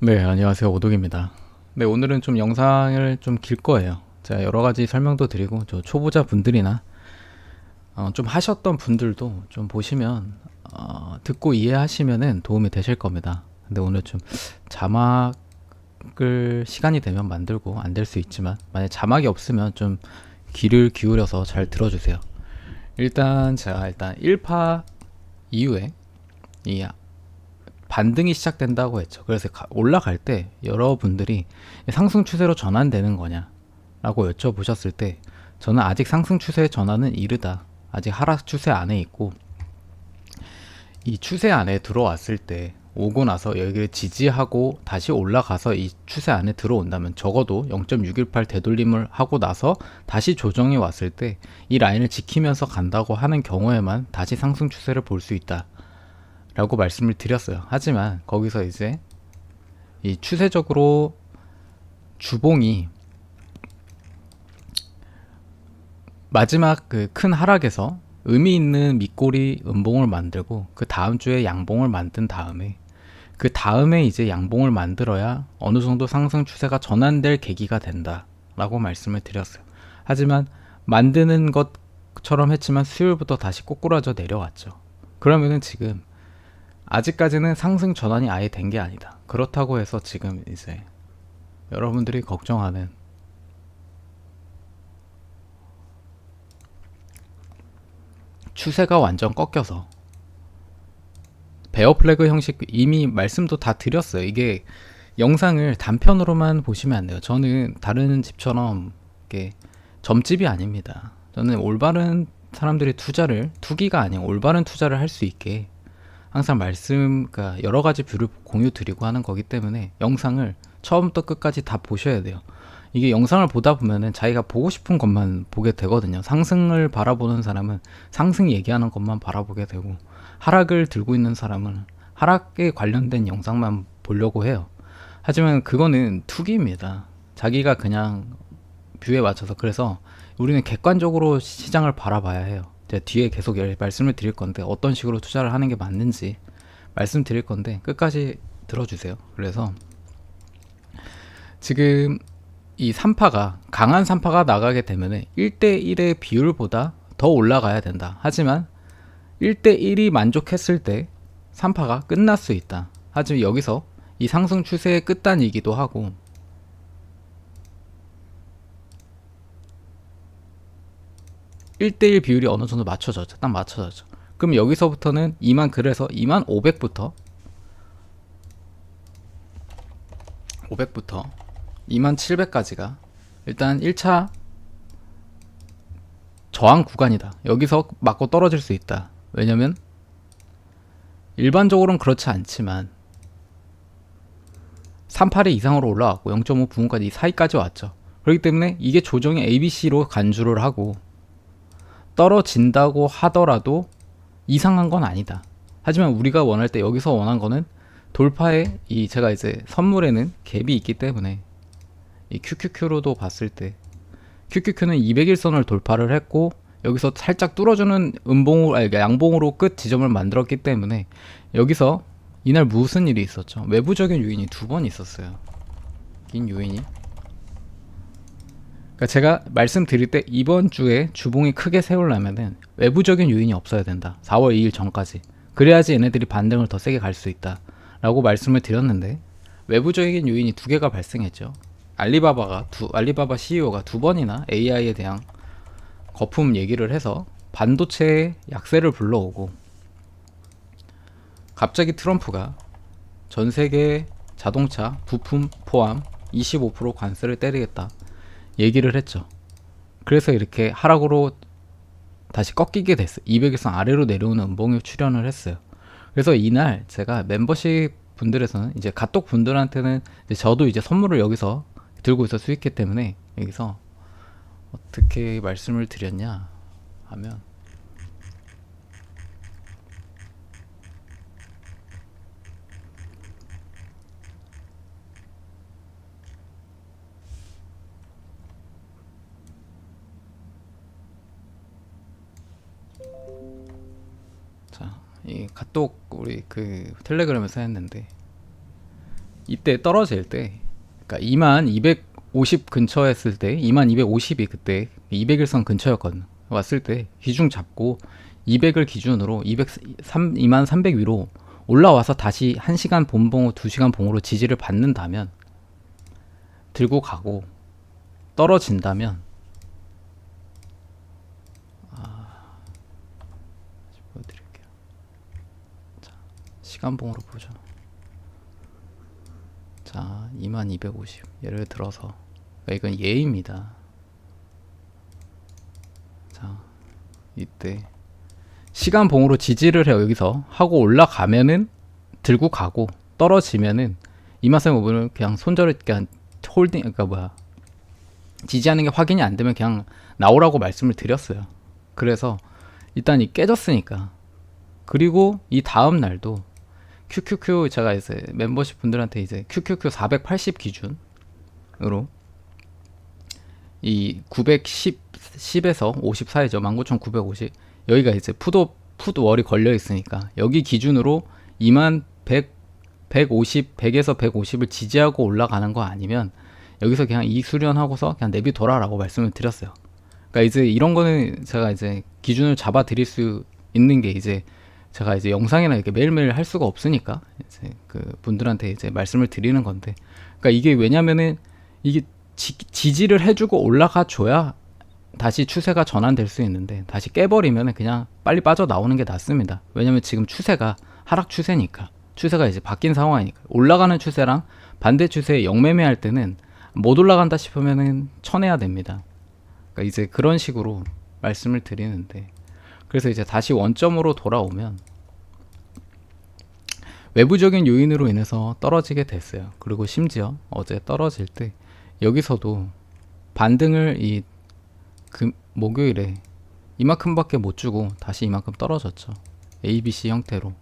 네, 안녕하세요. 오독입니다. 네, 오늘은 좀 영상을 좀 길 거예요. 제가 여러 가지 설명도 드리고, 저 초보자 분들이나, 좀 하셨던 분들도 좀 보시면, 듣고 이해하시면은 도움이 되실 겁니다. 근데 오늘 좀 자막을 시간이 되면 만들고 안 될 수 있지만, 만약 자막이 없으면 좀 귀를 기울여서 잘 들어주세요. 제가 1파 이후에 이 반등이 시작된다고 했죠. 그래서 올라갈 때 여러분들이 상승 추세로 전환되는 거냐라고 여쭤보셨을 때 저는 아직 상승 추세 전환은 이르다. 아직 하락 추세 안에 있고 이 추세 안에 들어왔을 때 오고 나서 여기를 지지하고 다시 올라가서 이 추세 안에 들어온다면 적어도 0.618 되돌림을 하고 나서 다시 조정이 왔을 때 이 라인을 지키면서 간다고 하는 경우에만 다시 상승 추세를 볼 수 있다. 라고 말씀을 드렸어요. 하지만 거기서 이제 이 추세적으로 주봉이 마지막 그 큰 하락에서 의미 있는 밑꼬리 음봉을 만들고 그 다음 주에 양봉을 만든 다음에 그 다음에 이제 양봉을 만들어야 어느 정도 상승 추세가 전환될 계기가 된다 라고 말씀을 드렸어요. 하지만 만드는 것처럼 했지만 수요일부터 다시 꼬꾸라져 내려왔죠. 그러면은 지금 아직까지는 상승 전환이 아예 된 게 아니다. 그렇다고 해서 지금 이제 여러분들이 걱정하는 추세가 완전 꺾여서 베어 플래그 형식 이미 말씀도 다 드렸어요. 이게 영상을 단편으로만 보시면 안 돼요. 저는 다른 집처럼 이렇게 점집이 아닙니다. 저는 올바른 사람들이 투기가 아니고 올바른 투자를 할 수 있게 항상 그러니까 여러 가지 뷰를 공유 드리고 하는 거기 때문에 영상을 처음부터 끝까지 다 보셔야 돼요. 이게 영상을 보다 보면은 자기가 보고 싶은 것만 보게 되거든요. 상승을 바라보는 사람은 상승 얘기하는 것만 바라보게 되고, 하락을 들고 있는 사람은 하락에 관련된 영상만 보려고 해요. 하지만 그거는 투기입니다. 자기가 그냥 뷰에 맞춰서. 그래서 우리는 객관적으로 시장을 바라봐야 해요. 제가 뒤에 계속 말씀을 드릴 건데 어떤 식으로 투자를 하는 게 맞는지 말씀드릴 건데 끝까지 들어주세요. 그래서 지금 이 3파가 강한 3파가 나가게 되면 1대1의 비율보다 더 올라가야 된다. 하지만 1대1이 만족했을 때 3파가 끝날 수 있다. 하지만 여기서 이 상승 추세의 끝단이기도 하고 1대1 비율이 어느 정도 맞춰졌죠. 딱 맞춰졌죠. 그럼 여기서부터는 그래서 2500부터 2700까지가 일단 1차 저항 구간이다. 여기서 맞고 떨어질 수 있다. 왜냐면 일반적으로는 그렇지 않지만 38의 이상으로 올라왔고 0.5부분까지 이 사이까지 왔죠. 그렇기 때문에 이게 조정이 ABC로 간주를 하고 떨어진다고 하더라도 이상한 건 아니다. 하지만 우리가 원할 때 여기서 원한 거는 돌파에 제가 이제 선물에는 갭이 있기 때문에 이 QQQ로도 봤을 때 QQQ는 200일선을 돌파를 했고 여기서 살짝 뚫어주는 양봉으로 끝 지점을 만들었기 때문에 여기서 이날 무슨 일이 있었죠? 외부적인 요인이 두 번 있었어요. 긴 요인이. 그러니까 제가 말씀드릴 때 이번 주에 주봉이 크게 세우려면은 외부적인 요인이 없어야 된다. 4월 2일 전까지. 그래야지 얘네들이 반등을 더 세게 갈 수 있다. 라고 말씀을 드렸는데 외부적인 요인이 두 개가 발생했죠. 알리바바 CEO가 두 번이나 AI에 대한 거품 얘기를 해서 반도체의 약세를 불러오고 갑자기 트럼프가 전 세계 자동차 부품 포함 25% 관세를 때리겠다 얘기를 했죠. 그래서 이렇게 하락으로 다시 꺾이게 됐어요. 200일선 아래로 내려오는 음봉이 출현을 했어요. 그래서 이날 제가 멤버십 분들에서는 이제 가톡 분들한테는 이제 저도 이제 선물을 여기서 들고 있을 수 있기 때문에 여기서 어떻게 말씀을 드렸냐 하면 자, 이 카톡 우리 그 텔레그램에서 했는데 이때 떨어질 때, 그러니까 2250 근처에 했을 때, 2250이 그때 200일선 근처였거든. 왔을 때 기준 잡고 200을 기준으로 2300 위로 올라와서 다시 1시간 본봉, 2시간 봉으로 지지를 받는다면, 들고 가고 떨어진다면, 보여드릴게요. 자, 시간봉으로 보죠. 자, 2250 예를 들어서, 이건 예입니다. 자, 이때 시간봉으로 지지를 해요. 여기서 하고 올라가면은 들고 가고, 떨어지면은 이마쌤 부분을 그냥 손절을, 그냥 홀딩, 그러니까 뭐야, 지지하는 게 확인이 안 되면 그냥 나오라고 말씀을 드렸어요. 그래서 일단 이 깨졌으니까, 그리고 이 다음 날도 QQQ, 제가 이제 멤버십 분들한테 이제 QQQ 480 기준으로 이 910에서 50 사이죠. 19,950. 여기가 이제 풋월이 걸려 있으니까 여기 기준으로 21,150, 100에서 150을 지지하고 올라가는 거 아니면 여기서 그냥 이익 수련하고서 그냥 내비둬라라고 말씀을 드렸어요. 그러니까 이제 이런 거는 제가 이제 기준을 잡아 드릴 수 있는 게, 이제 제가 이제 영상이나 이렇게 매일매일 할 수가 없으니까 이제 그 분들한테 이제 말씀을 드리는 건데, 그러니까 이게 왜냐면은 이게 지지를 해주고 올라가 줘야 다시 추세가 전환될 수 있는데, 다시 깨버리면 그냥 빨리 빠져나오는 게 낫습니다. 왜냐면 지금 추세가 하락 추세니까, 추세가 이제 바뀐 상황이니까. 올라가는 추세랑 반대 추세에 영매매할 때는 못 올라간다 싶으면은 쳐내야 됩니다. 그러니까 이제 그런 식으로 말씀을 드리는데, 그래서 이제 다시 원점으로 돌아오면 외부적인 요인으로 인해서 떨어지게 됐어요. 그리고 심지어 어제 떨어질 때 여기서도 반등을 목요일에 이만큼밖에 못 주고 다시 이만큼 떨어졌죠. ABC 형태로.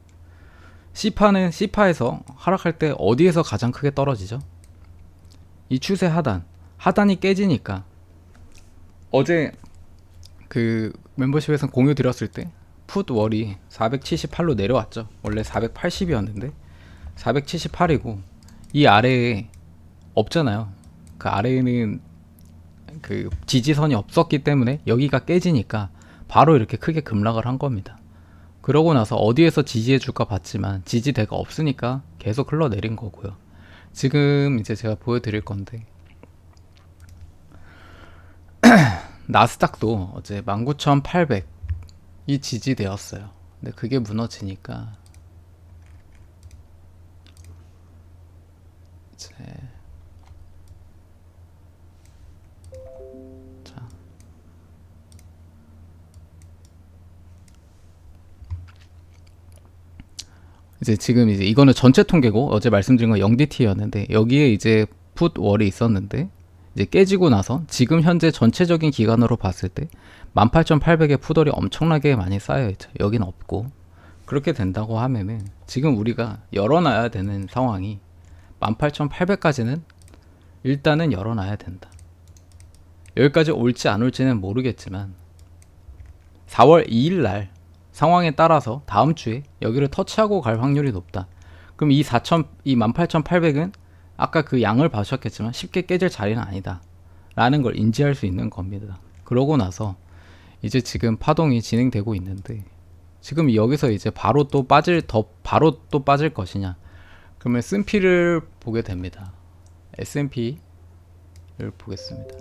C파는 C파에서 하락할 때 어디에서 가장 크게 떨어지죠? 이 추세 하단이 깨지니까, 어제 그 멤버십에서 공유 드렸을 때 풋월이 478로 내려왔죠. 원래 480이었는데 478이고 이 아래에 없잖아요. 그 아래에는 그 지지선이 없었기 때문에 여기가 깨지니까 바로 이렇게 크게 급락을 한 겁니다. 그러고 나서 어디에서 지지해 줄까 봤지만 지지대가 없으니까 계속 흘러내린 거고요. 지금 이제 제가 보여드릴 건데, 나스닥도 어제 19,800이 지지되었어요. 근데 그게 무너지니까 이제 지금 이제 이거는 전체 통계고, 어제 말씀드린 건 0DT였는데 여기에 이제 풋월이 있었는데 이제 깨지고 나서 지금 현재 전체적인 기간으로 봤을 때 18,800의 풋월이 엄청나게 많이 쌓여있죠. 여긴 없고, 그렇게 된다고 하면은 지금 우리가 열어놔야 되는 상황이 18,800까지는 일단은 열어놔야 된다. 여기까지 올지 안 올지는 모르겠지만 4월 2일 날 상황에 따라서 다음 주에 여기를 터치하고 갈 확률이 높다. 그럼 이 18,800은 아까 그 양을 봐주셨겠지만 쉽게 깨질 자리는 아니다 라는 걸 인지할 수 있는 겁니다. 그러고 나서 이제 지금 파동이 진행되고 있는데, 지금 여기서 이제 바로 또 빠질 것이냐, 그러면 S&P를 보게 됩니다. S&P를 보겠습니다.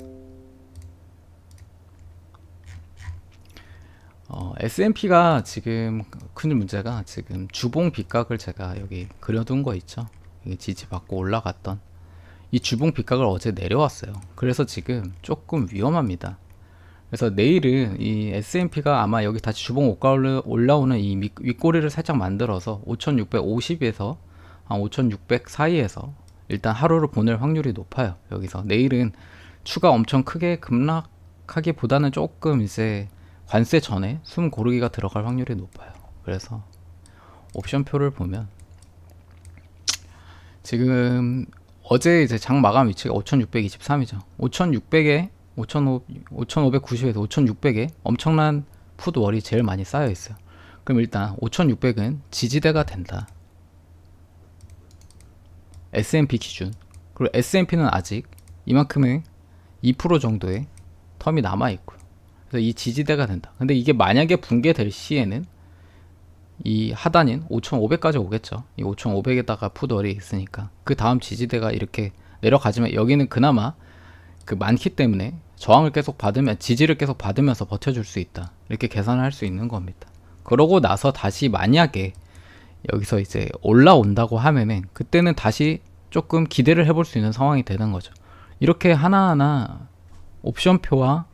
S&P가 지금 큰 문제가, 지금 주봉 빗각을 제가 여기 그려둔 거 있죠. 이게 지지받고 올라갔던 이 주봉 빗각을 어제 내려왔어요. 그래서 지금 조금 위험합니다. 그래서 내일은 이 S&P가 아마 여기 다시 주봉 올라오는 이 윗꼬리를 살짝 만들어서 5,650에서 한 5,600 사이에서 일단 하루를 보낼 확률이 높아요. 여기서 내일은 추가 엄청 크게 급락하기보다는 조금 이제 관세 전에 숨 고르기가 들어갈 확률이 높아요. 그래서 옵션표를 보면 지금 어제 이제 장 마감 위치가 5,623이죠. 5,600에 5,590에서 5,600에 엄청난 풋월이 제일 많이 쌓여 있어요. 그럼 일단 5,600은 지지대가 된다. S&P 기준. 그리고 S&P는 아직 이만큼의 2% 정도의 텀이 남아있고요. 그래서 이 지지대가 된다. 근데 이게 만약에 붕괴될 시에는 이 하단인 5,500까지 오겠죠. 이 5,500에다가 푸드월이 있으니까 그 다음 지지대가 이렇게 내려가지만 여기는 그나마 그 많기 때문에 저항을 계속 받으면 지지를 계속 받으면서 버텨줄 수 있다. 이렇게 계산을 할 수 있는 겁니다. 그러고 나서 다시 만약에 여기서 이제 올라온다고 하면은 그때는 다시 조금 기대를 해볼 수 있는 상황이 되는 거죠. 이렇게 하나하나 옵션표와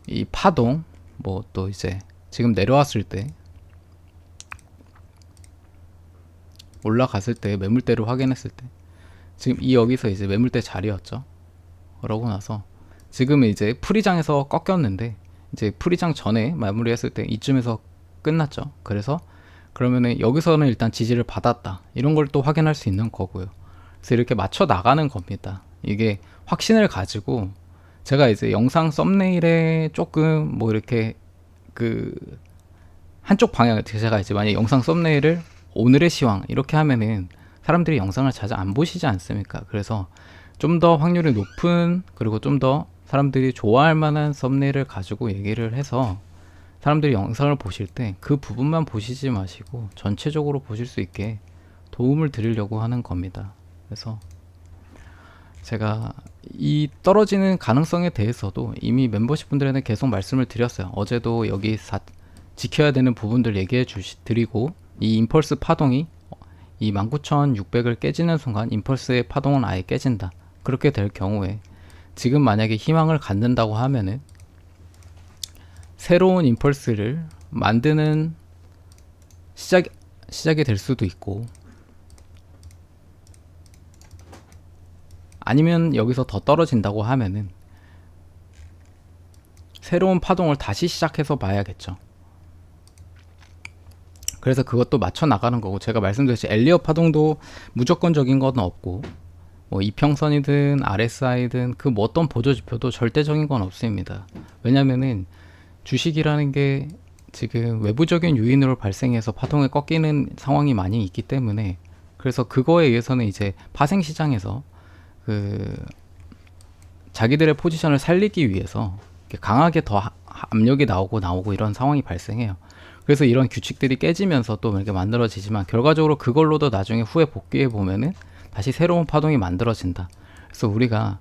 이 파동 뭐 또 이제 지금 내려왔을 때 올라갔을 때 매물대를 확인했을 때 지금 이 여기서 이제 매물대 자리였죠. 그러고 나서 지금은 이제 프리장에서 꺾였는데 이제 프리장 전에 마무리했을 때 이쯤에서 끝났죠. 그래서 그러면은 여기서는 일단 지지를 받았다 이런 걸 또 확인할 수 있는 거고요. 그래서 이렇게 맞춰 나가는 겁니다. 이게 확신을 가지고 제가 이제 영상 썸네일에 조금 뭐 이렇게 그 한쪽 방향 제가 이제 만약 영상 썸네일을 오늘의 시황 이렇게 하면은 사람들이 영상을 자주 안 보시지 않습니까? 그래서 좀 더 확률이 높은 그리고 좀 더 사람들이 좋아할 만한 썸네일을 가지고 얘기를 해서 사람들이 영상을 보실 때 그 부분만 보시지 마시고 전체적으로 보실 수 있게 도움을 드리려고 하는 겁니다. 그래서 제가 이 떨어지는 가능성에 대해서도 이미 멤버십 분들에게 계속 말씀을 드렸어요. 어제도 여기 지켜야 되는 부분들 얘기해 드리고 이 임펄스 파동이 이 19,600을 깨지는 순간 임펄스의 파동은 아예 깨진다. 그렇게 될 경우에 지금 만약에 희망을 갖는다고 하면은 새로운 임펄스를 만드는 시작이 될 수도 있고 아니면 여기서 더 떨어진다고 하면은 새로운 파동을 다시 시작해서 봐야겠죠. 그래서 그것도 맞춰 나가는 거고 제가 말씀드렸듯이 엘리엇 파동도 무조건적인 건 없고 뭐 이평선이든 RSI든 그 뭐 어떤 보조지표도 절대적인 건 없습니다. 왜냐면은 주식이라는 게 지금 외부적인 요인으로 발생해서 파동이 꺾이는 상황이 많이 있기 때문에 그래서 그거에 의해서는 이제 파생시장에서 그 자기들의 포지션을 살리기 위해서 강하게 더 압력이 나오고 이런 상황이 발생해요. 그래서 이런 규칙들이 깨지면서 또 이렇게 만들어지지만 결과적으로 그걸로도 나중에 후에 복귀해 보면은 다시 새로운 파동이 만들어진다. 그래서 우리가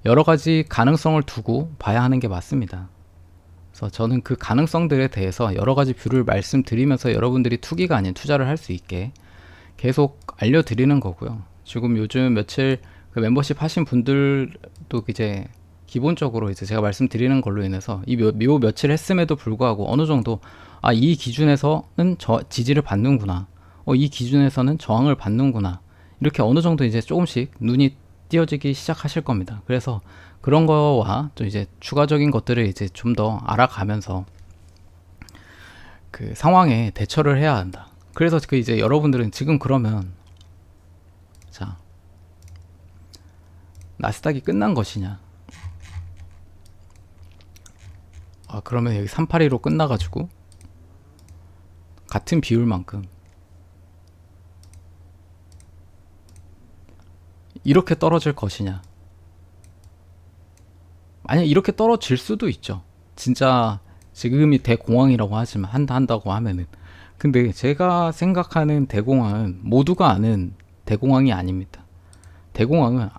여러 가지 가능성을 두고 봐야 하는 게 맞습니다. 그래서 저는 그 가능성들에 대해서 여러 가지 뷰를 말씀드리면서 여러분들이 투기가 아닌 투자를 할 수 있게 계속 알려드리는 거고요. 지금 요즘 며칠 그 멤버십 하신 분들도 이제 기본적으로 이제 제가 말씀드리는 걸로 인해서 이 며칠 했음에도 불구하고 어느 정도 이 기준에서는 지지를 받는구나. 이 기준에서는 저항을 받는구나. 이렇게 어느 정도 이제 조금씩 눈이 띄어지기 시작하실 겁니다. 그래서 그런 거와 또 이제 추가적인 것들을 이제 좀 더 알아가면서 그 상황에 대처를 해야 한다. 그래서 그 이제 여러분들은 지금 그러면 자 나스닥이 끝난 것이냐? 그러면 여기 382로 끝나가지고 같은 비율만큼 이렇게 떨어질 것이냐? 만약 이렇게 떨어질 수도 있죠. 진짜 지금이 대공황이라고 하지만 한다고 하면은 근데 제가 생각하는 대공황은 모두가 아는 대공황이 아닙니다. 대공황은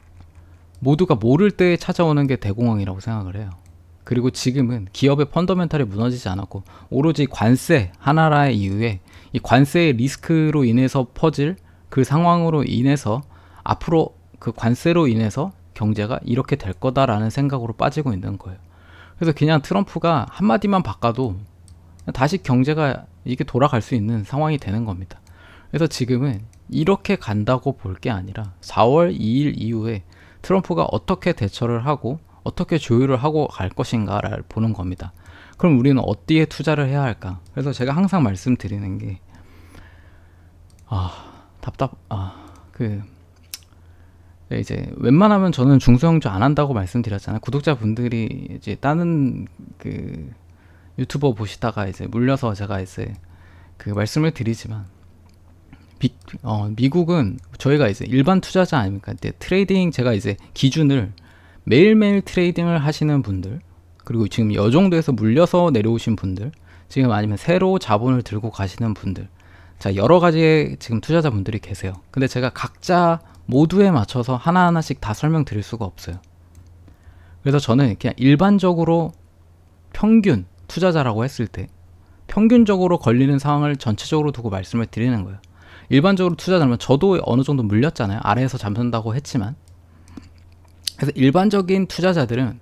모두가 모를 때 찾아오는 게 대공황이라고 생각을 해요. 그리고 지금은 기업의 펀더멘탈이 무너지지 않았고 오로지 관세 하나라의 이유에 이 관세의 리스크로 인해서 퍼질 그 상황으로 인해서 앞으로 그 관세로 인해서 경제가 이렇게 될 거다라는 생각으로 빠지고 있는 거예요. 그래서 그냥 트럼프가 한마디만 바꿔도 다시 경제가 이게 돌아갈 수 있는 상황이 되는 겁니다. 그래서 지금은 이렇게 간다고 볼 게 아니라 4월 2일 이후에 트럼프가 어떻게 대처를 하고 어떻게 조율을 하고 갈 것인가를 보는 겁니다. 그럼 우리는 어디에 투자를 해야 할까? 그래서 제가 항상 말씀드리는 게 이제 웬만하면 저는 중소형주 안 한다고 말씀드렸잖아요. 구독자분들이 이제 다른 그 유튜버 보시다가 이제 물려서 제가 이제 그 말씀을 드리지만 미국은 저희가 이제 일반 투자자 아닙니까? 근데 트레이딩 제가 이제 기준을 매일매일 트레이딩을 하시는 분들, 그리고 지금 이 정도에서 물려서 내려오신 분들, 지금 아니면 새로 자본을 들고 가시는 분들, 자, 여러 가지의 지금 투자자분들이 계세요. 근데 제가 각자 모두에 맞춰서 하나하나씩 다 설명드릴 수가 없어요. 그래서 저는 그냥 일반적으로 평균 투자자라고 했을 때 평균적으로 걸리는 상황을 전체적으로 두고 말씀을 드리는 거예요. 일반적으로 투자자면 저도 어느 정도 물렸잖아요. 아래에서 잠선다고 했지만. 그래서 일반적인 투자자들은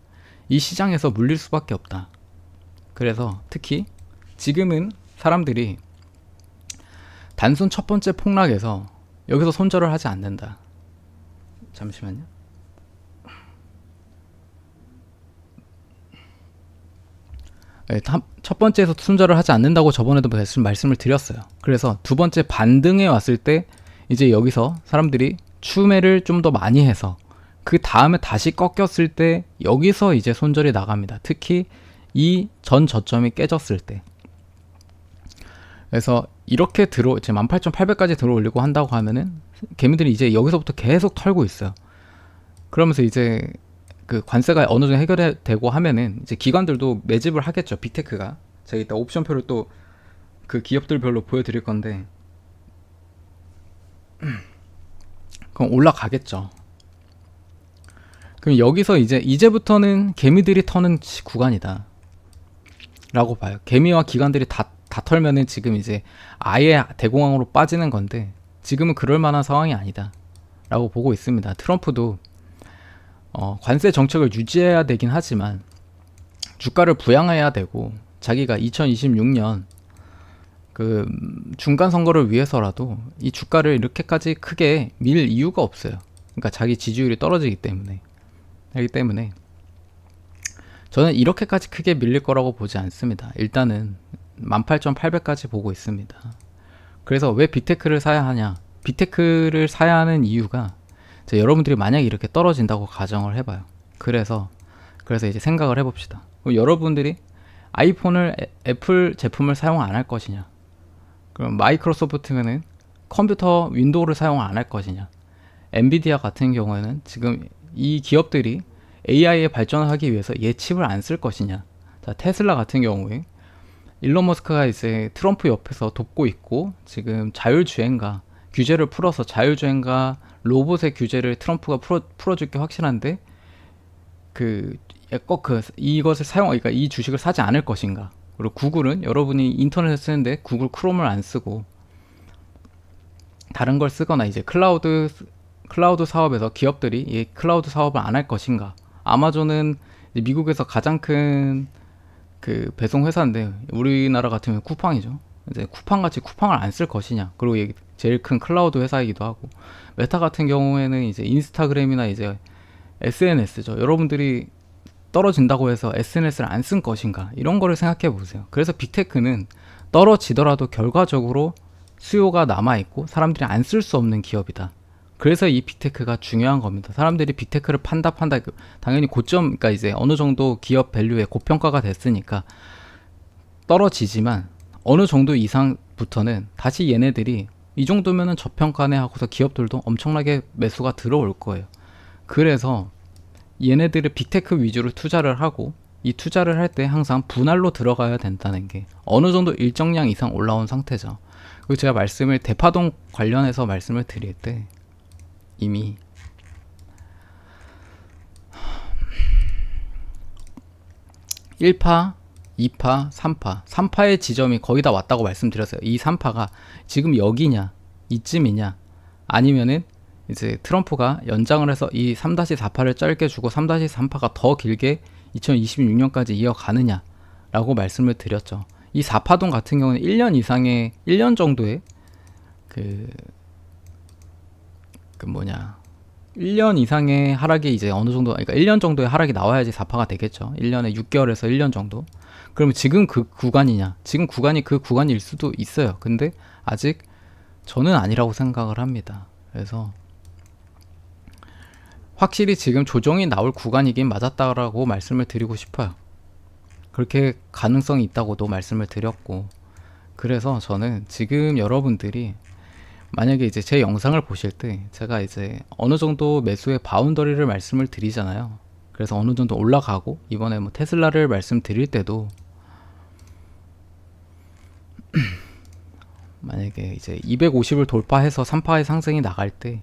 이 시장에서 물릴 수밖에 없다. 그래서 특히 지금은 사람들이 단순 첫 번째 폭락에서 여기서 손절을 하지 않는다. 잠시만요. 네, 첫 번째에서 손절을 하지 않는다고 저번에도 말씀을 드렸어요. 그래서 두 번째 반등에 왔을 때 이제 여기서 사람들이 추매를 좀 더 많이 해서 그 다음에 다시 꺾였을 때 여기서 이제 손절이 나갑니다. 특히 이 전 저점이 깨졌을 때. 그래서 이렇게 이제 18,800까지 들어 올리고 한다고 하면은 개미들이 이제 여기서부터 계속 털고 있어요. 그러면서 이제 그 관세가 어느 정도 해결되고 하면은 이제 기관들도 매집을 하겠죠. 빅테크가. 제가 이따 옵션표를 또 그 기업들별로 보여드릴 건데 그럼 올라가겠죠. 그럼 여기서 이제부터는 개미들이 터는 구간이다 라고 봐요. 개미와 기관들이 다 털면은 지금 이제 아예 대공황으로 빠지는 건데 지금은 그럴 만한 상황이 아니다 라고 보고 있습니다. 트럼프도 관세 정책을 유지해야 되긴 하지만 주가를 부양해야 되고 자기가 2026년 그 중간 선거를 위해서라도 이 주가를 이렇게까지 크게 밀 이유가 없어요. 그러니까 자기 지지율이 떨어지기 때문에. 그렇기 때문에 저는 이렇게까지 크게 밀릴 거라고 보지 않습니다. 일단은 18,800까지 보고 있습니다. 그래서 왜 빅테크를 사야 하냐? 빅테크를 사야 하는 이유가 여러분들이 만약에 이렇게 떨어진다고 가정을 해봐요. 그래서 이제 생각을 해봅시다. 그럼 여러분들이 아이폰을 애플 제품을 사용 안 할 것이냐? 그럼 마이크로소프트면은 컴퓨터 윈도우를 사용 안 할 것이냐? 엔비디아 같은 경우에는 지금 이 기업들이 AI에 발전을 하기 위해서 얘 칩을 안 쓸 것이냐? 자, 테슬라 같은 경우에 일론 머스크가 이제 트럼프 옆에서 돕고 있고 지금 자율주행과 규제를 풀어서 자율주행과 로봇의 규제를 트럼프가 풀어줄 게 확실한데 이것을 그러니까 이 주식을 사지 않을 것인가? 그리고 구글은 여러분이 인터넷을 쓰는데 구글 크롬을 안 쓰고 다른 걸 쓰거나 이제 클라우드 사업에서 기업들이 이 클라우드 사업을 안 할 것인가? 아마존은 미국에서 가장 큰 그 배송 회사인데 우리나라 같으면 쿠팡이죠. 이제 쿠팡같이 쿠팡을 안 쓸 것이냐? 그리고 제일 큰 클라우드 회사이기도 하고 메타 같은 경우에는 이제 인스타그램이나 이제 SNS죠. 여러분들이 떨어진다고 해서 SNS를 안 쓴 것인가? 이런 거를 생각해 보세요. 그래서 빅테크는 떨어지더라도 결과적으로 수요가 남아있고 사람들이 안 쓸 수 없는 기업이다. 그래서 이 빅테크가 중요한 겁니다. 사람들이 빅테크를 판다 당연히 고점, 그러니까 이제 어느 정도 기업 밸류에 고평가가 됐으니까 떨어지지만 어느 정도 이상부터는 다시 얘네들이 이 정도면은 저평가네 하고서 기업들도 엄청나게 매수가 들어올 거예요. 그래서 얘네들을 빅테크 위주로 투자를 하고 이 투자를 할 때 항상 분할로 들어가야 된다는 게 어느 정도 일정량 이상 올라온 상태죠. 그리고 제가 대파동 관련해서 말씀을 드릴 때 이미 1파, 2파, 3파 3파의 지점이 거의 다 왔다고 말씀드렸어요. 이 3파가 지금 여기냐 이쯤이냐 아니면은 이제 트럼프가 연장을 해서 이 3-4파를 짧게 주고 3-3파가 더 길게 2026년까지 이어가느냐 라고 말씀을 드렸죠. 이 4파동 같은 경우는 1년 정도의 1년 이상의 하락이 이제 어느 정도, 그러니까 1년 정도의 하락이 나와야지 4파가 되겠죠. 1년에 6개월에서 1년 정도. 그러면 지금 그 구간이냐? 지금 구간이 그 구간일 수도 있어요. 근데 아직 저는 아니라고 생각을 합니다. 그래서 확실히 지금 조정이 나올 구간이긴 맞았다라고 말씀을 드리고 싶어요. 그렇게 가능성이 있다고도 말씀을 드렸고, 그래서 저는 지금 여러분들이 만약에 이제 제 영상을 보실 때 제가 이제 어느 정도 매수의 바운더리를 말씀을 드리잖아요. 그래서 어느 정도 올라가고 이번에 뭐 테슬라를 말씀드릴 때도 만약에 이제 250을 돌파해서 3파의 상승이 나갈 때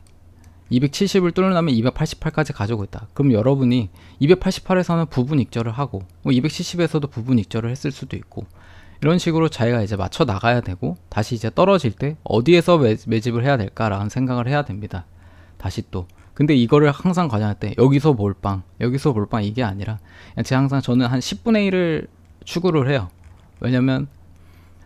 270을 뚫으려면 288까지 가지고 있다. 그럼 여러분이 288에서는 부분 익절을 하고 뭐 270에서도 부분 익절을 했을 수도 있고 이런 식으로 자기가 이제 맞춰 나가야 되고 다시 이제 떨어질 때 어디에서 매집을 해야 될까라는 생각을 해야 됩니다. 다시 또 근데 이거를 항상 과정할 때 여기서 몰빵 이게 아니라 그냥 제가 항상 저는 한 10분의 1을 추구를 해요. 왜냐면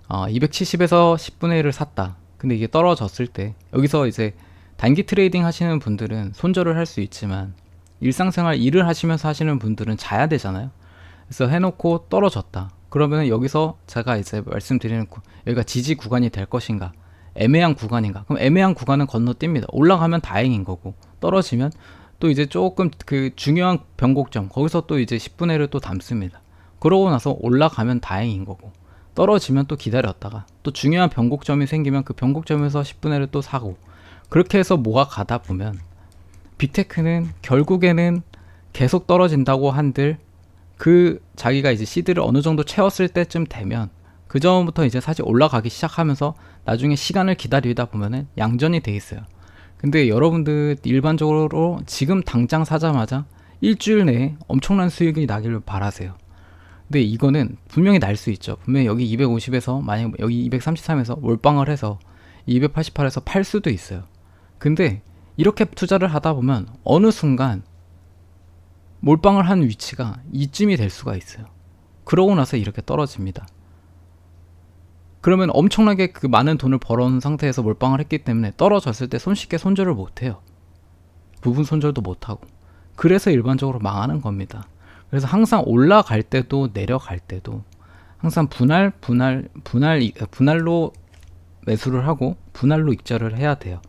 270에서 10분의 1을 샀다. 근데 이게 떨어졌을 때 여기서 이제 단기 트레이딩 하시는 분들은 손절을 할 수 있지만 일상생활 일을 하시면서 하시는 분들은 자야 되잖아요. 그래서 해놓고 떨어졌다. 그러면 여기서 제가 이제 말씀드리는 여기가 지지 구간이 될 것인가 애매한 구간인가, 그럼 애매한 구간은 건너뜁니다. 올라가면 다행인 거고 떨어지면 또 이제 조금 그 중요한 변곡점 거기서 또 이제 10분의 1을 또 담습니다. 그러고 나서 올라가면 다행인 거고 떨어지면 또 기다렸다가 또 중요한 변곡점이 생기면 그 변곡점에서 10분의 1을 또 사고 그렇게 해서 뭐가 가다 보면 빅테크는 결국에는 계속 떨어진다고 한들 그 자기가 이제 시드를 어느 정도 채웠을 때쯤 되면 그 전부터 이제 사실 올라가기 시작하면서 나중에 시간을 기다리다 보면은 양전이 돼 있어요. 근데 여러분들 일반적으로 지금 당장 사자마자 일주일 내에 엄청난 수익이 나기를 바라세요. 근데 이거는 분명히 날 수 있죠. 분명히 여기 250에서 만약 여기 233에서 몰빵을 해서 288에서 팔 수도 있어요. 근데 이렇게 투자를 하다 보면 어느 순간 몰빵을 한 위치가 이쯤이 될 수가 있어요. 그러고 나서 이렇게 떨어집니다. 그러면 엄청나게 그 많은 돈을 벌어온 상태에서 몰빵을 했기 때문에 떨어졌을 때 손쉽게 손절을 못해요. 부분 손절도 못하고. 그래서 일반적으로 망하는 겁니다. 그래서 항상 올라갈 때도 내려갈 때도 항상 분할로 매수를 하고 분할로 익절을 해야 돼요.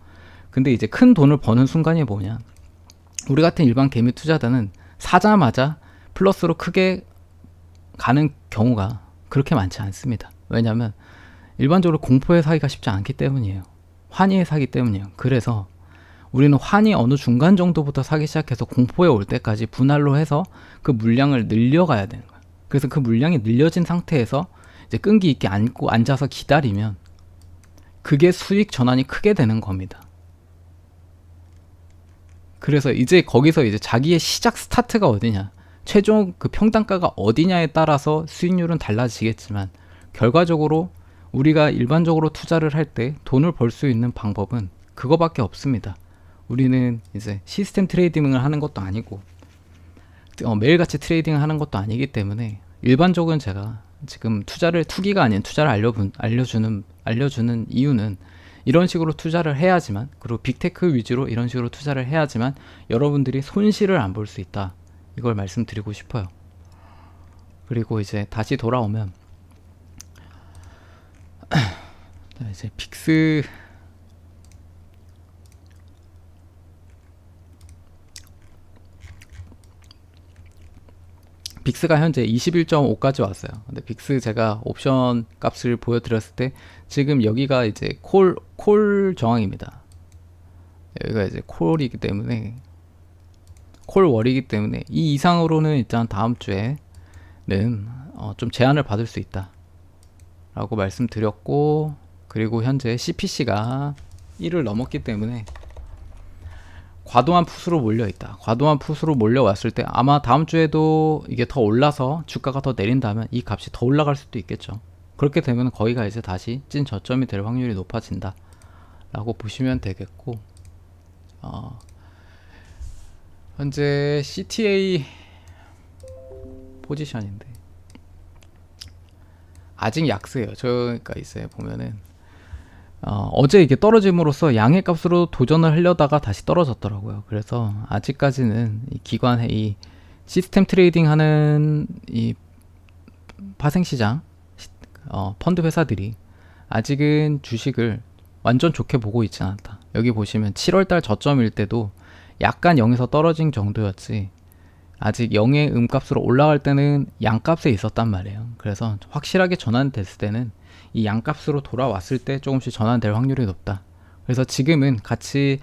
근데 이제 큰 돈을 버는 순간이 뭐냐, 우리 같은 일반 개미 투자자는 사자마자 플러스로 크게 가는 경우가 그렇게 많지 않습니다. 왜냐하면 일반적으로 공포에 사기가 쉽지 않기 때문이에요. 환희에 사기 때문이에요. 그래서 우리는 환희 어느 중간 정도부터 사기 시작해서 공포에 올 때까지 분할로 해서 그 물량을 늘려가야 되는 거예요. 그래서 그 물량이 늘려진 상태에서 이제 끈기 있게 앉고 앉아서 기다리면 그게 수익 전환이 크게 되는 겁니다. 그래서 이제 거기서 이제 자기의 시작 스타트가 어디냐, 최종 그 평단가가 어디냐에 따라서 수익률은 달라지겠지만 결과적으로 우리가 일반적으로 투자를 할 때 돈을 벌 수 있는 방법은 그거밖에 없습니다. 우리는 이제 시스템 트레이딩을 하는 것도 아니고 매일같이 트레이딩을 하는 것도 아니기 때문에 일반적으로 제가 지금 투기가 아닌 투자를 알려주는 이유는 이런 식으로 투자를 해야지만, 그리고 빅테크 위주로 이런 식으로 투자를 해야지만 여러분들이 손실을 안 볼 수 있다, 이걸 말씀드리고 싶어요. 그리고 이제 다시 돌아오면 이제 빅스가 현재 21.5까지 왔어요. 근데 빅스 제가 옵션 값을 보여드렸을 때 지금 여기가 이제 콜 저항입니다. 여기가 이제 콜이기 때문에, 콜월이기 때문에 이 이상으로는 일단 다음 주에는 좀 제한을 받을 수 있다 라고 말씀드렸고, 그리고 현재 CPC가 1을 넘었기 때문에 과도한 풋으로 몰려있다. 과도한 풋으로 몰려왔을 때 아마 다음 주에도 이게 더 올라서 주가가 더 내린다면 이 값이 더 올라갈 수도 있겠죠. 그렇게 되면 거기가 이제 다시 찐 저점이 될 확률이 높아진다 라고 보시면 되겠고, 현재 CTA 포지션인데 아직 약세예요. 저가 있어요. 보면은 어제 이게 떨어짐으로써 양의 값으로 도전을 하려다가 다시 떨어졌더라고요. 그래서 아직까지는 이 기관 이 시스템 트레이딩 하는 이 파생시장 펀드 회사들이 아직은 주식을 완전 좋게 보고 있지 않다. 여기 보시면 7월달 저점일 때도 약간 0에서 떨어진 정도였지, 아직 0의 음값으로 올라갈 때는 양값에 있었단 말이에요. 그래서 확실하게 전환됐을 때는 이 양값으로 돌아왔을 때 조금씩 전환될 확률이 높다. 그래서 지금은 같이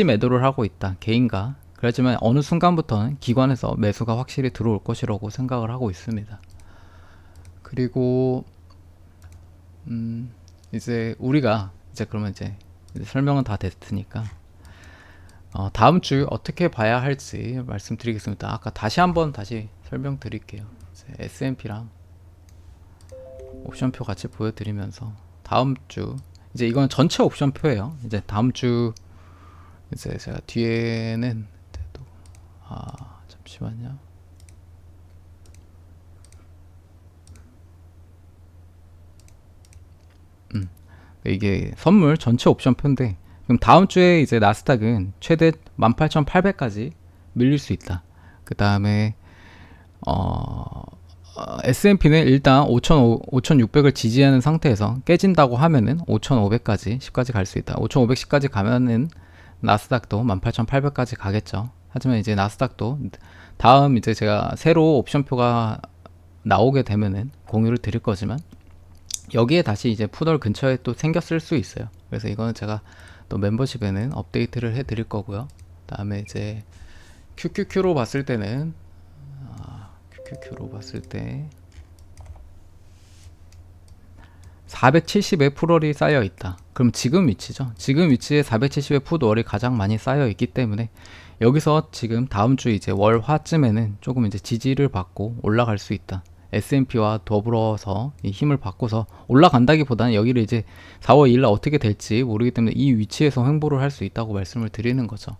매도를 하고 있다. 개인가. 그렇지만 어느 순간부터는 기관에서 매수가 확실히 들어올 것이라고 생각을 하고 있습니다. 그리고 이제 우리가 이제 그러면 이제 설명은 다 됐으니까 다음 주 어떻게 봐야 할지 말씀드리겠습니다. 아까 다시 설명드릴게요. S&P랑 옵션표 같이 보여드리면서 다음 주 이제 이건 전체 옵션표예요. 이제 다음 주 이제 제가 뒤에는 또 잠시만요. 이게 선물 전체 옵션표인데 그럼 다음 주에 이제 나스닥은 최대 18,800까지 밀릴 수 있다. 그 다음에 S&P는 일단 5,600을 지지하는 상태에서 깨진다고 하면은 5,500까지 10까지 갈 수 있다. 5,500 10까지 가면은 나스닥도 18,800까지 가겠죠. 하지만 이제 나스닥도 다음 이제 제가 새로 옵션표가 나오게 되면은 공유를 드릴 거지만 여기에 다시 이제 푸덜 근처에 또 생겼을 수 있어요. 그래서 이거는 제가 또 멤버십에는 업데이트를 해 드릴 거고요. 다음에 이제 QQQ로 봤을 때는 QQQ로 봤을 때 470의 푸덜이 쌓여 있다. 그럼 지금 위치죠. 지금 위치에 470의 푸덜이 가장 많이 쌓여 있기 때문에 여기서 지금 다음 주 이제 월화쯤에는 조금 이제 지지를 받고 올라갈 수 있다. S&P와 더불어서 이 힘을 받고서 올라간다기보다는 여기를 이제 4월 2일 어떻게 될지 모르기 때문에 이 위치에서 횡보를 할 수 있다고 말씀을 드리는 거죠.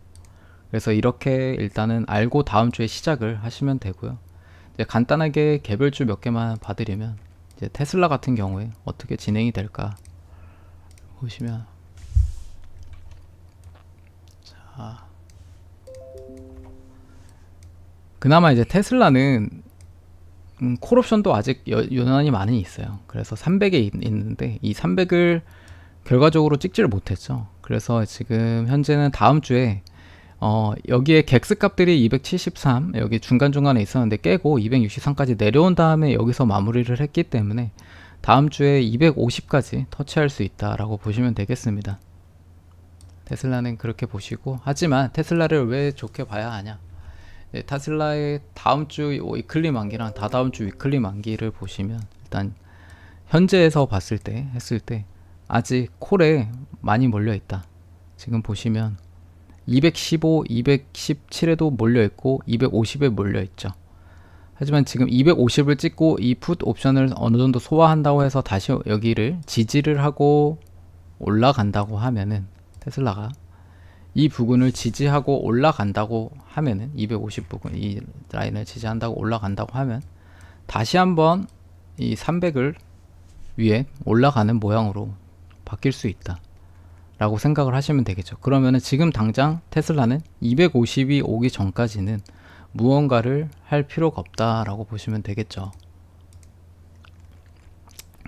그래서 이렇게 일단은 알고 다음 주에 시작을 하시면 되고요. 이제 간단하게 개별주 몇 개만 봐드리면 이제 테슬라 같은 경우에 어떻게 진행이 될까 보시면 자 그나마 이제 테슬라는 콜옵션도 아직 유난히 많이 있어요. 그래서 300에 있는데 이 300을 결과적으로 찍지를 못했죠. 그래서 지금 현재는 다음 주에 여기에 객스 값들이 273 여기 중간중간에 있었는데 깨고 263까지 내려온 다음에 여기서 마무리를 했기 때문에 다음 주에 250까지 터치할 수 있다라고 보시면 되겠습니다. 테슬라는 그렇게 보시고, 하지만 테슬라를 왜 좋게 봐야 하냐, 테슬라의 다음 주 위클리 만기랑 다다음 주 위클리 만기를 보시면 일단 현재에서 봤을 때 했을 때 아직 콜에 많이 몰려 있다. 지금 보시면 215, 217에도 몰려 있고 250에 몰려 있죠. 하지만 지금 250을 찍고 이 풋 옵션을 어느 정도 소화한다고 해서 다시 여기를 지지를 하고 올라간다고 하면은, 테슬라가 이 부분을 지지하고 올라간다고 하면은 250 부분 이 라인을 지지한다고 올라간다고 하면 다시 한번 이 300을 위에 올라가는 모양으로 바뀔 수 있다 라고 생각을 하시면 되겠죠. 그러면은 지금 당장 테슬라는 250이 오기 전까지는 무언가를 할 필요가 없다라고 보시면 되겠죠.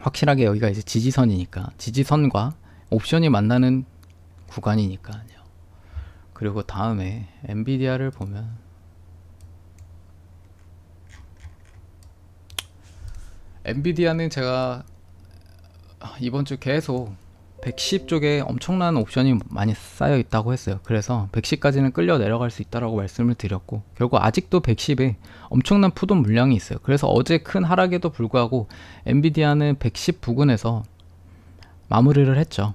확실하게 여기가 이제 지지선이니까, 지지선과 옵션이 만나는 구간이니까요. 그리고 다음에 엔비디아를 보면 엔비디아는 제가 이번 주 계속 110 쪽에 엄청난 옵션이 많이 쌓여 있다고 했어요. 그래서 110까지는 끌려 내려갈 수 있다라고 말씀을 드렸고, 결국 아직도 110에 엄청난 푸돈 물량이 있어요. 그래서 어제 큰 하락에도 불구하고 엔비디아는 110 부근에서 마무리를 했죠.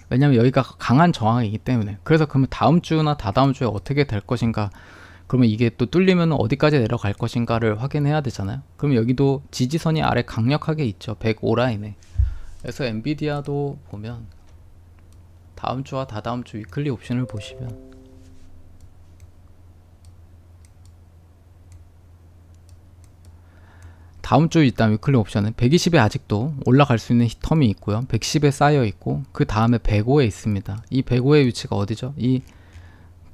왜냐면 여기가 강한 저항이기 때문에. 그래서 그러면 다음 주나 다다음 주에 어떻게 될 것인가, 그러면 이게 또 뚫리면 어디까지 내려갈 것인가를 확인해야 되잖아요. 그럼 여기도 지지선이 아래 강력하게 있죠. 105 라인에. 그래서 엔비디아도 보면 다음 주와 다다음 주 위클리 옵션을 보시면 다음 주 일단 위클리 옵션은 120에 아직도 올라갈 수 있는 텀이 있고요. 110에 쌓여 있고, 그 다음에 105에 있습니다. 이 105의 위치가 어디죠? 이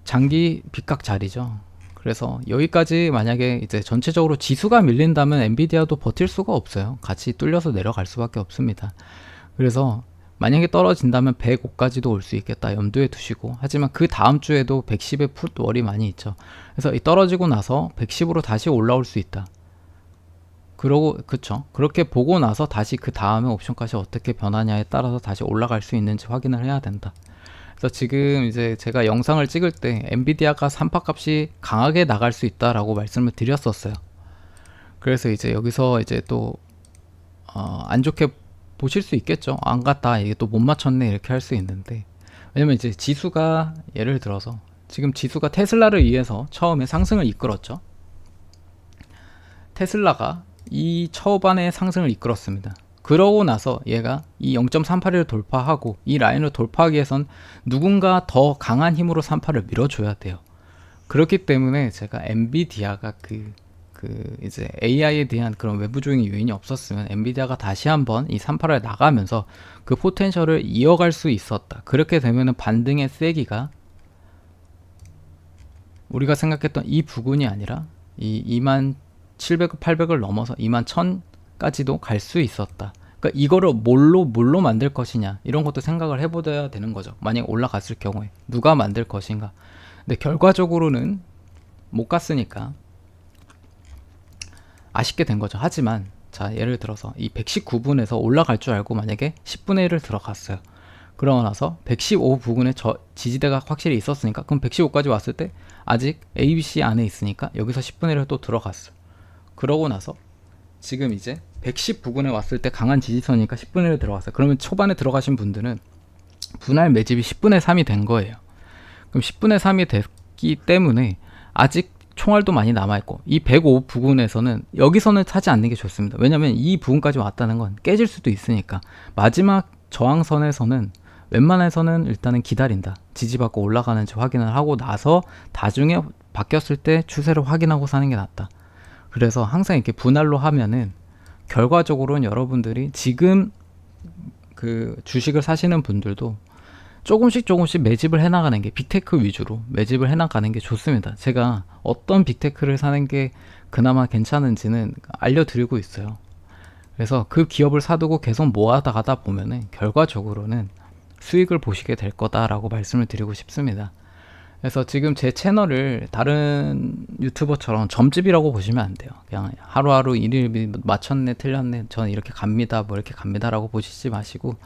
장기 빗각 자리죠. 그래서 여기까지 만약에 이제 전체적으로 지수가 밀린다면 엔비디아도 버틸 수가 없어요. 같이 뚫려서 내려갈 수밖에 없습니다. 그래서 만약에 떨어진다면 105까지도 올 수 있겠다 염두에 두시고, 하지만 그 다음 주에도 110의 풋월이 많이 있죠. 그래서 이 떨어지고 나서 110으로 다시 올라올 수 있다. 그러고 그쵸. 그렇게 보고 나서 다시 그 다음에 옵션까지 어떻게 변하냐에 따라서 다시 올라갈 수 있는지 확인을 해야 된다. 그래서 지금 이제 제가 영상을 찍을 때 엔비디아가 산파 값이 강하게 나갈 수 있다라고 말씀을 드렸었어요. 그래서 이제 여기서 이제 또 안 좋게 보실 수 있겠죠. 안 갔다, 이게 또 못 맞췄네, 이렇게 할 수 있는데, 왜냐면 이제 지수가 예를 들어서 지금 지수가 테슬라를 위해서 처음에 상승을 이끌었죠. 테슬라가 이 초반에 상승을 이끌었습니다. 그러고 나서 얘가 이 0.38을 돌파하고 이 라인을 돌파하기 위해선 누군가 더 강한 힘으로 38을 밀어줘야 돼요. 그렇기 때문에 제가 엔비디아가 이제 AI에 대한 그런 외부적인 요인이 없었으면 엔비디아가 다시 한번 이 38을 나가면서 그 포텐셜을 이어갈 수 있었다. 그렇게 되면은 반등의 세기가 우리가 생각했던 이 부근이 아니라 이 2700, 800을 넘어서 21000까지도 갈 수 있었다. 그러니까 이거를 뭘로 만들 것이냐, 이런 것도 생각을 해보셔야 되는 거죠. 만약 올라갔을 경우에 누가 만들 것인가. 근데 결과적으로는 못 갔으니까 아쉽게 된 거죠. 하지만 자, 예를 들어서 이 119분에서 올라갈 줄 알고 만약에 10분의 1을 들어갔어요. 그러고 나서 115 부근에 지지대가 확실히 있었으니까, 그럼 115까지 왔을 때 아직 ABC 안에 있으니까 여기서 10분의 1을 또 들어갔어요. 그러고 나서 지금 이제 110 부근에 왔을 때 강한 지지선이니까 10분의 1을 들어갔어요. 그러면 초반에 들어가신 분들은 분할 매집이 10분의 3이 된 거예요. 그럼 10분의 3이 됐기 때문에 아직 총알도 많이 남아있고, 이 105 부근에서는 여기서는 사지 않는 게 좋습니다. 왜냐면 이 부분까지 왔다는 건 깨질 수도 있으니까. 마지막 저항선에서는 웬만해서는 일단은 기다린다, 지지받고 올라가는지 확인을 하고 나서 나중에 바뀌었을 때 추세를 확인하고 사는 게 낫다. 그래서 항상 이렇게 분할로 하면은 결과적으로는 여러분들이 지금 그 주식을 사시는 분들도 조금씩 매집을 해나가는 게, 빅테크 위주로 매집을 해나가는 게 좋습니다. 제가 어떤 빅테크를 사는 게 그나마 괜찮은지는 알려드리고 있어요. 그래서 그 기업을 사두고 계속 모아가다 보면은 결과적으로는 수익을 보시게 될 거다라고 말씀을 드리고 싶습니다. 그래서 지금 제 채널을 다른 유튜버처럼 점집이라고 보시면 안 돼요. 그냥 하루하루 일일 맞췄네 틀렸네 저는 이렇게 갑니다 뭐 이렇게 갑니다 라고 보시지 마시고,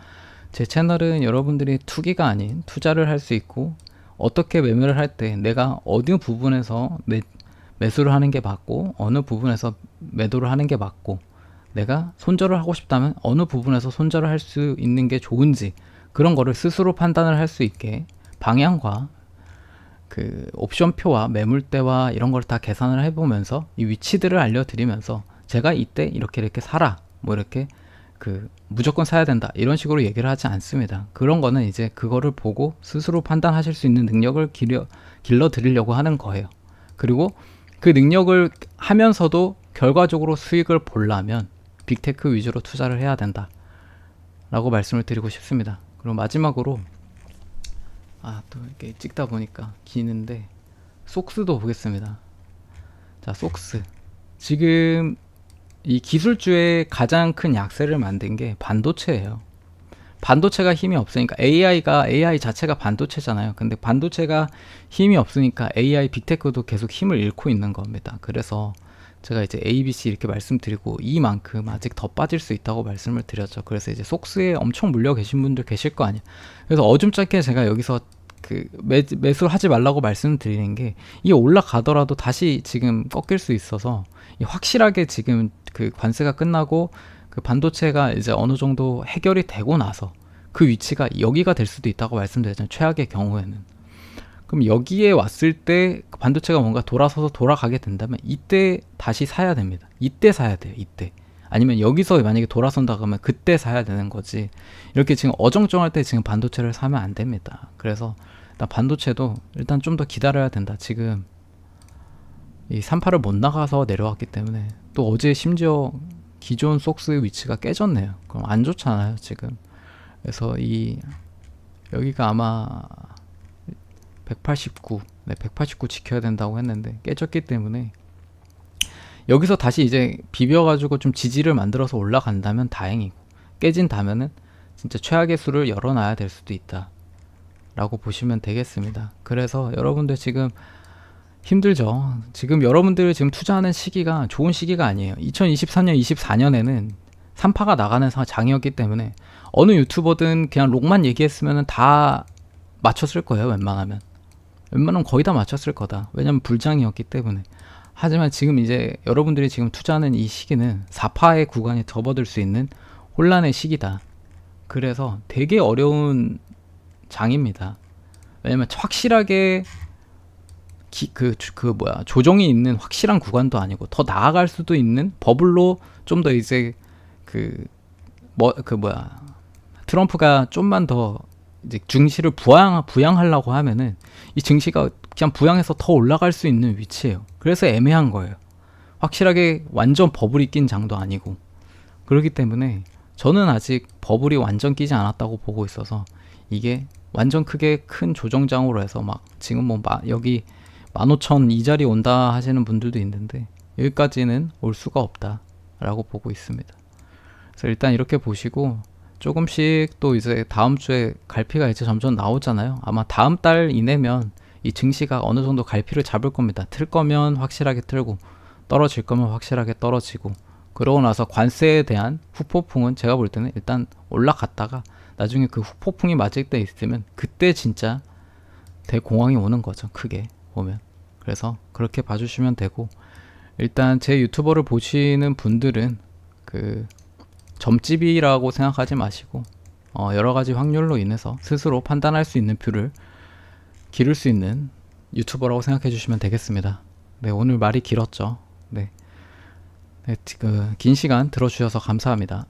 제 채널은 여러분들이 투기가 아닌 투자를 할 수 있고, 어떻게 매매를 할 때 내가 어느 부분에서 매수를 하는 게 맞고 어느 부분에서 매도를 하는 게 맞고, 내가 손절을 하고 싶다면 어느 부분에서 손절을 할 수 있는 게 좋은지, 그런 거를 스스로 판단을 할 수 있게 방향과 그 옵션표와 매물대와 이런 걸 다 계산을 해보면서 이 위치들을 알려드리면서, 제가 이때 이렇게 사라 뭐 이렇게 무조건 사야 된다 이런 식으로 얘기를 하지 않습니다. 그런 거는 이제 그거를 보고 스스로 판단하실 수 있는 능력을 길러 드리려고 하는 거예요. 그리고 그 능력을 하면서도 결과적으로 수익을 보려면 빅테크 위주로 투자를 해야 된다 라고 말씀을 드리고 싶습니다. 그리고 마지막으로 또 이렇게 찍다 보니까 기는데 속스도 보겠습니다. 자, 속스 지금 이 기술주의 가장 큰 약세를 만든 게 반도체예요. 반도체가 힘이 없으니까, AI 자체가 반도체잖아요. 근데 반도체가 힘이 없으니까 AI 빅테크도 계속 힘을 잃고 있는 겁니다. 그래서 제가 이제 ABC 이렇게 말씀드리고 이만큼 아직 더 빠질 수 있다고 말씀을 드렸죠. 그래서 이제 속스에 엄청 물려 계신 분들 계실 거 아니에요. 그래서 어줌쩍게 제가 여기서 매수를 하지 말라고 말씀드리는 게, 이게 올라가더라도 다시 지금 꺾일 수 있어서 확실하게 지금 그 관세가 끝나고 그 반도체가 이제 어느 정도 해결이 되고 나서 그 위치가 여기가 될 수도 있다고 말씀드렸잖아요. 최악의 경우에는. 그럼 여기에 왔을 때 반도체가 뭔가 돌아서서 돌아가게 된다면 이때 다시 사야 됩니다. 이때 사야 돼요. 이때. 아니면 여기서 만약에 돌아선다 그러면 그때 사야 되는 거지, 이렇게 지금 어정쩡할 때 지금 반도체를 사면 안 됩니다. 그래서 일단 반도체도 일단 좀 더 기다려야 된다. 지금 이 38을 못 나가서 내려왔기 때문에, 또 어제 심지어 기존 속스 위치가 깨졌네요. 그럼 안 좋잖아요 지금. 그래서 여기가 아마 189 지켜야 된다고 했는데 깨졌기 때문에, 여기서 다시 이제 비벼가지고 좀 지지를 만들어서 올라간다면 다행이고, 깨진다면은 진짜 최악의 수를 열어놔야 될 수도 있다 라고 보시면 되겠습니다. 그래서 여러분들 지금 힘들죠. 지금 여러분들 지금 투자하는 시기가 좋은 시기가 아니에요. 2023년, 24년에는 3파가 나가는 장이었기 때문에 어느 유튜버든 그냥 록만 얘기했으면 다 맞췄을 거예요. 웬만하면 거의 다 맞췄을 거다. 왜냐면 불장이었기 때문에. 하지만 지금 이제 여러분들이 지금 투자하는 이 시기는 4파의 구간에 접어들 수 있는 혼란의 시기다. 그래서 되게 어려운 장입니다. 왜냐면 확실하게 조정이 있는 확실한 구간도 아니고 더 나아갈 수도 있는 버블로 좀 더 이제 트럼프가 좀만 더 이제 증시를 부양하려고 하면은 이 증시가 그냥 부양해서 더 올라갈 수 있는 위치예요. 그래서 애매한 거예요. 확실하게 완전 버블이 낀 장도 아니고. 그렇기 때문에 저는 아직 버블이 완전 끼지 않았다고 보고 있어서 이게 완전 크게 큰 조정장으로 해서 막 지금 여기 15,000 이 자리 온다 하시는 분들도 있는데 여기까지는 올 수가 없다 라고 보고 있습니다. 그래서 일단 이렇게 보시고 조금씩 또 이제 다음 주에 갈피가 이제 점점 나오잖아요. 아마 다음 달 이내면 이 증시가 어느 정도 갈피를 잡을 겁니다. 틀 거면 확실하게 틀고 떨어질 거면 확실하게 떨어지고, 그러고 나서 관세에 대한 후폭풍은 제가 볼 때는 일단 올라갔다가 나중에 그 후폭풍이 맞을 때 있으면 그때 진짜 대공황이 오는 거죠. 크게 보면. 그래서 그렇게 봐주시면 되고, 일단 제 유튜버를 보시는 분들은 그 점집이라고 생각하지 마시고 여러 가지 확률로 인해서 스스로 판단할 수 있는 뷰를 기를 수 있는 유튜버라고 생각해 주시면 되겠습니다. 네, 오늘 말이 길었죠. 네, 긴 시간 들어주셔서 감사합니다.